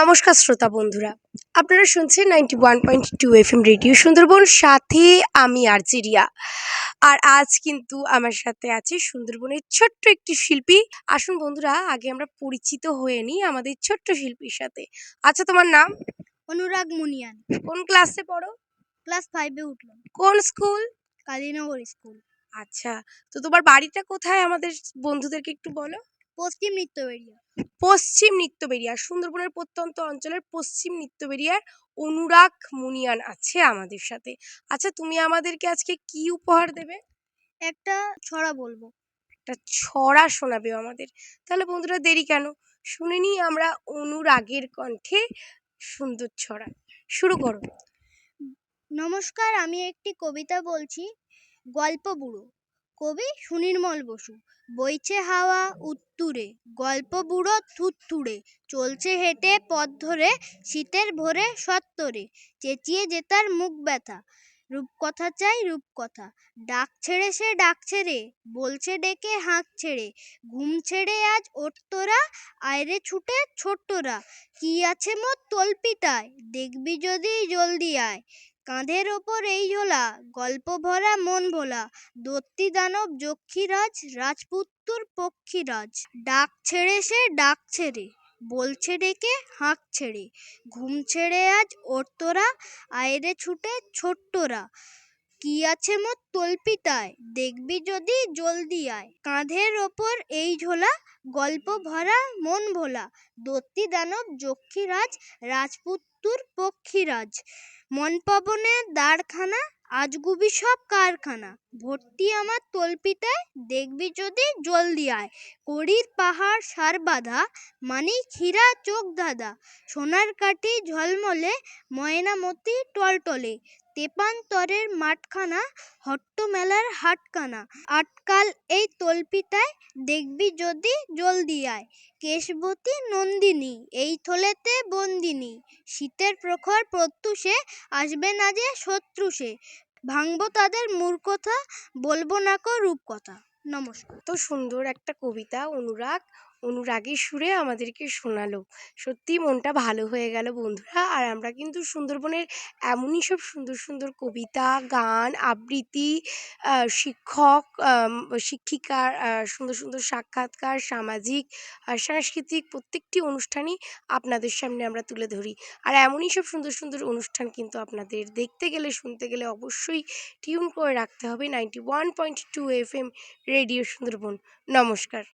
নমস্কার শ্রোতা বন্ধুরা, আপনারা শুনছেন 91.2 FM রেডিও সুন্দরবন, সাথে আমি আরজে রিয়া। আর আজ কিন্তু আমার সাথে আছে সুন্দরবনের ছোট্ট একটি শিল্পী। আসুন বন্ধুরা, আগে আমরা পরিচিত হয়ে নিই আমাদের ছোট্ট শিল্পীর সাথে। আচ্ছা, তোমার নাম? অনুরাগ মুনিয়ান। কোন ক্লাসে পড়ো? ক্লাস 5 এ উঠলাম। কোন স্কুল? কালীনগর স্কুল। আচ্ছা, তো তোমার বাড়িটা কোথায় আমাদের বন্ধুদেরকে একটু বলো। পশ্চিম নৃত্যবেড়িয়া। পশ্চিম নৃত্যবেড়িয়া, সুন্দরবনের প্রত্যন্ত অঞ্চলের পশ্চিম নৃত্যবেড়িয়ার অনুরাগ মুনিয়ান আছে আমাদের সাথে। আচ্ছা, তুমি আমাদেরকে আজকে কি উপহার দেবে? একটা ছড়া বলবো। একটা ছড়া শোনাবে আমাদের। তাহলে বন্ধুরা, দেরি কেন, শুনে নিই আমরা অনুরাগের কণ্ঠে সুন্দর ছড়া। শুরু করো। নমস্কার, আমি একটি কবিতা বলছি। গল্প বুড়ো। কবি সুনির্মল বসু। বইছে হাওয়া উত্তুরে, গল্প বুড়ো থুত্থুড়ে, চলছে হেঁটে পথ ধরে, শীতের ভোরে সত্তরে, চেঁচিয়ে জেতার মুখ ব্যথা, রূপকথা চাই রূপকথা। ডাক ছেড়ে সে ডাক ছেড়ে, বলছে ডেকে হাঁক ছেড়ে, ঘুম ছেড়ে আজ ওঠ তোরা, আয়রে ছুটে ছোট্টরা। কি আছে মোর তল্পিটায়, দেখবি যদি জলদি আয়, কাঁধের ওপর এই ঝোলা, গল্প ভরা মন ভোলা, দত্তি দানব যক্ষীরাজ, রাজপুত্তুর পক্ষীরাজ। ডাক ছেড়ে সে ডাক ছেড়ে, বলছে ডেকে হাঁক ছেড়ে, ঘুম ছেড়ে আজ ওঠ তোরা, আয়রে ছুটে ছোট্টরা। কি আছে মোর তল্পিটায়, দেখবি যদি জলদি আয়, কাঁধের ওপর এই ঝোলা, গল্প ভরা মন ভোলা, দত্তি দানব যক্ষীরাজ, রাজপুত্তুর পক্ষীরাজ। মন পবনের দ্বারখানা, আজগুবি সব কারখানা, ভর্তি আমার তল্পিটায়, দেখবি যদি জলদি আয়। কড়ির পাহাড় সার বাঁধা, মানিক হীরা চোখ ধাঁধা, সোনার কাঠি ঝলমলে, ময়নামতি টলটলে, তেপান্তরের মাঠখানা, হট্ট মেলার হাটখানা। আটকাল এই তল্পিটায়, দেখবি যদি জলদি আয়। কেশবতী নন্দিনী, এই থলেতে বন্দিনী, শীতের প্রখর প্রত্যুষে, আসবে না যে শত্রু সে, ভাঙবো তাদের মূর্খতা, বলবো না কো রূপকথা। নমস্কার। তো সুন্দর একটা কবিতা অনুরাগের সুরে আমাদেরকে শোনালো। সত্যি মনটা ভালো হয়ে গেল বন্ধুরা। আর আমরা কিন্তু সুন্দরবনের এমনই সব সুন্দর সুন্দর কবিতা, গান, আবৃত্তি, শিক্ষক, শিক্ষিকার সুন্দর সুন্দর সাক্ষাৎকার, সামাজিক আর সাংস্কৃতিক প্রত্যেকটি অনুষ্ঠানই আপনাদের সামনে আমরা তুলে ধরি। আর এমনই সব সুন্দর সুন্দর অনুষ্ঠান কিন্তু আপনাদের দেখতে গেলে, শুনতে গেলে অবশ্যই টিউন করে রাখতে হবে 91.2 FM রেডিও সুন্দরবন। নমস্কার।